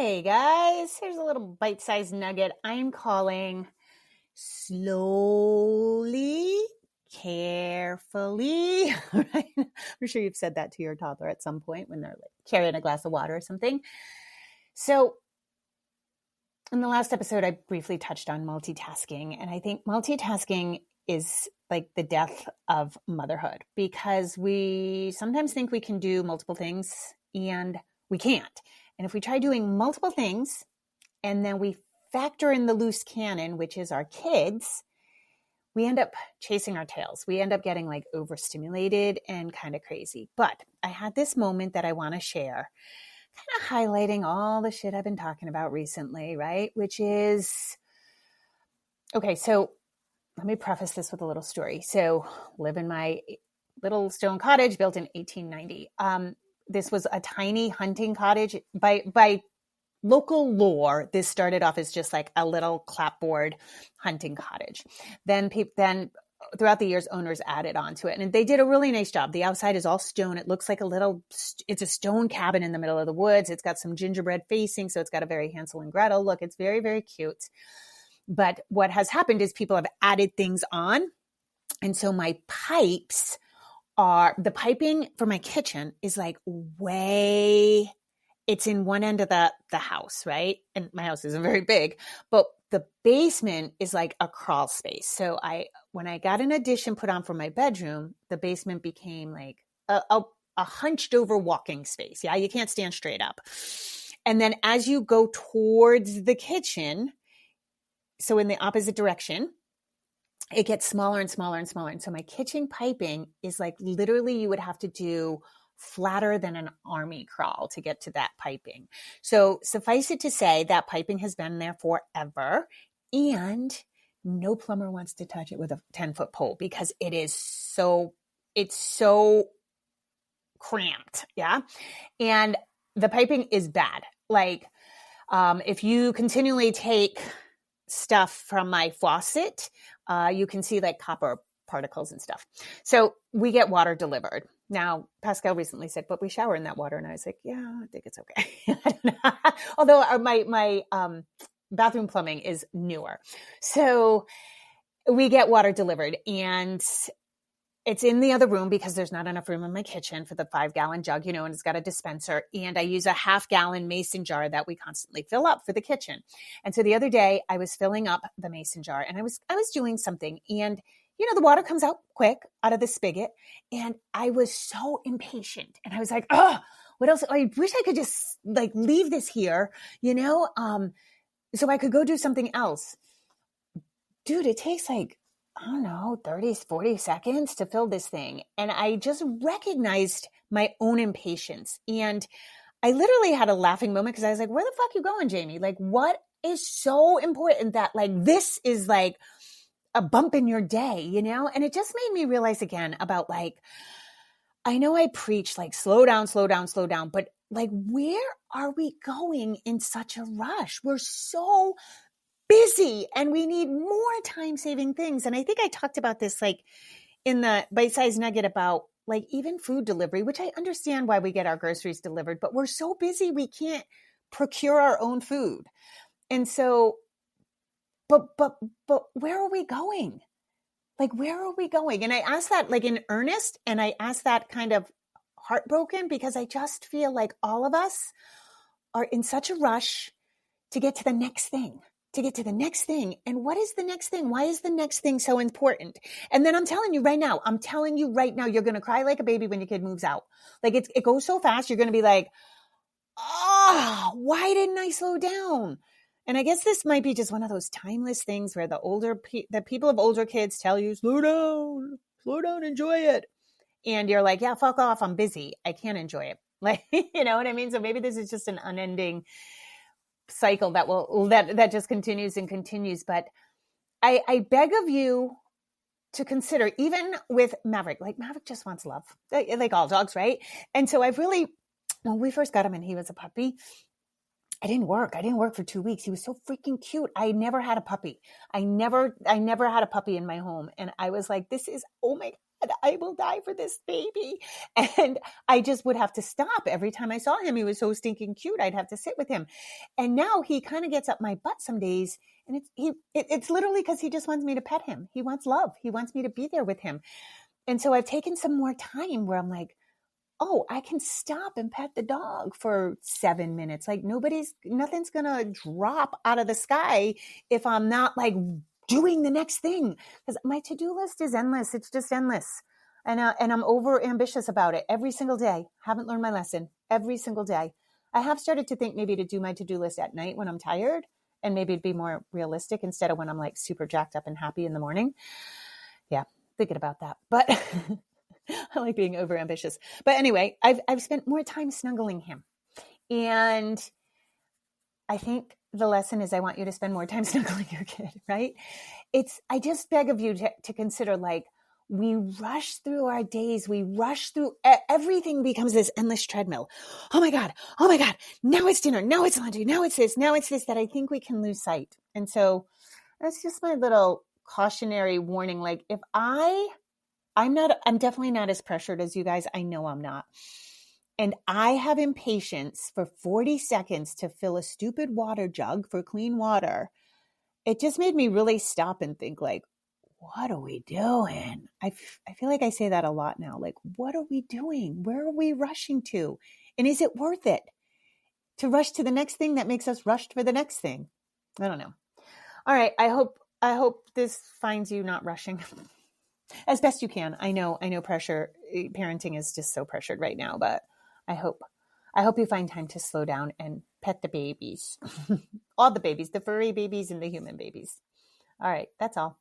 Hey guys, here's a little bite-sized nugget I'm calling slowly, carefully. Right? I'm sure you've said that to your toddler at some point when they're like carrying a glass of water or something. So in the last episode, I briefly touched on multitasking, and I think multitasking is like the death of motherhood because we sometimes think we can do multiple things and we can't. And if we try doing multiple things and then we factor in the loose cannon, which is our kids, we end up chasing our tails. We end up getting like overstimulated and kind of crazy. But I had this moment that I want to share, kind of highlighting all the shit I've been talking about recently, right? Which is, okay, so let me preface this with a little story. So live in my little stone cottage built in 1890. This was a tiny hunting cottage. By local lore, this started off as just like a little clapboard hunting cottage. Then throughout the years, owners added on to it, and they did a really nice job. The outside is all stone. It looks like it's a stone cabin in the middle of the woods. It's got some gingerbread facing, so it's got a very Hansel and Gretel look. It's very, very cute. But what has happened is people have added things on, and so the piping for my kitchen is like it's in one end of the house, right? And my house isn't very big, but the basement is like a crawl space. So when I got an addition put on for my bedroom, the basement became like a hunched over walking space. Yeah, you can't stand straight up. And then as you go towards the kitchen, so in the opposite direction, it gets smaller and smaller and smaller. And so my kitchen piping is like literally you would have to do flatter than an army crawl to get to that piping. So suffice it to say that piping has been there forever, and no plumber wants to touch it with a 10-foot pole because it's so cramped. Yeah. And the piping is bad. Like, if you continually take stuff from my faucet, you can see like copper particles and stuff. So we get water delivered. Now, Pascal recently said, but we shower in that water. And I was like, yeah, I think it's okay. Although my bathroom plumbing is newer. So we get water delivered, and it's in the other room because there's not enough room in my kitchen for the 5-gallon jug, and it's got a dispenser. And I use a 1/2-gallon mason jar that we constantly fill up for the kitchen. And so the other day I was filling up the mason jar, and I was doing something, and the water comes out quick out of the spigot. And I was so impatient, and I was like, oh, what else? I wish I could just like leave this here, so I could go do something else. Dude, it takes like, I don't know, 30, 40 seconds to fill this thing. And I just recognized my own impatience. And I literally had a laughing moment because I was like, where the fuck you going, Jamie? Like, what is so important that like this is like a bump in your day, And it just made me realize again about like, I know I preach like slow down, slow down, slow down, but like, where are we going in such a rush? We're so busy and we need more time-saving things. And I think I talked about this like in the bite-sized nugget about like even food delivery, which I understand why we get our groceries delivered, but we're so busy we can't procure our own food. And so, but where are we going? Like, where are we going? And I asked that like in earnest, and I asked that kind of heartbroken because I just feel like all of us are in such a rush to get to the next thing. And what is the next thing? Why is the next thing so important? And then I'm telling you right now, you're going to cry like a baby when your kid moves out. Like it goes so fast. You're going to be like, why didn't I slow down? And I guess this might be just one of those timeless things where the people of older kids tell you, slow down, enjoy it. And you're like, yeah, fuck off. I'm busy. I can't enjoy it. Like, you know what I mean? So maybe this is just an unending cycle that just continues and continues. But I beg of you to consider, even with Maverick, like Maverick just wants love, like all dogs, right? And so when we first got him and he was a puppy, I didn't work for 2 weeks. He was so freaking cute. I never had a puppy. I never had a puppy in my home. And I was like, this is, oh my God, I will die for this baby. And I just would have to stop every time I saw him. He was so stinking cute. I'd have to sit with him. And now he kind of gets up my butt some days. And it's literally because he just wants me to pet him. He wants love. He wants me to be there with him. And so I've taken some more time where I'm like, oh, I can stop and pet the dog for 7 minutes. Like nothing's going to drop out of the sky if I'm not like doing the next thing, because my to-do list is endless. It's just endless. And I'm over ambitious about it every single day. Haven't learned my lesson every single day. I have started to think maybe to do my to-do list at night when I'm tired, and maybe it'd be more realistic instead of when I'm like super jacked up and happy in the morning. Yeah, thinking about that. But I like being over ambitious. But anyway, I've spent more time snuggling him. And I think the lesson is I want you to spend more time snuggling your kid, right? I just beg of you to consider, like, we rush through our days. We rush through everything becomes this endless treadmill. Oh my God. Now it's dinner. Now it's laundry. Now it's this, that I think we can lose sight. And so that's just my little cautionary warning. Like I'm definitely not as pressured as you guys. I know I'm not. And I have impatience for 40 seconds to fill a stupid water jug for clean water. It just made me really stop and think, like, what are we doing? I feel like I say that a lot now. Like, what are we doing? Where are we rushing to? And is it worth it to rush to the next thing that makes us rushed for the next thing? I don't know. All right. I hope this finds you not rushing as best you can. I know pressure. Parenting is just so pressured right now, but I hope you find time to slow down and pet the babies, all the babies, the furry babies and the human babies. All right. That's all.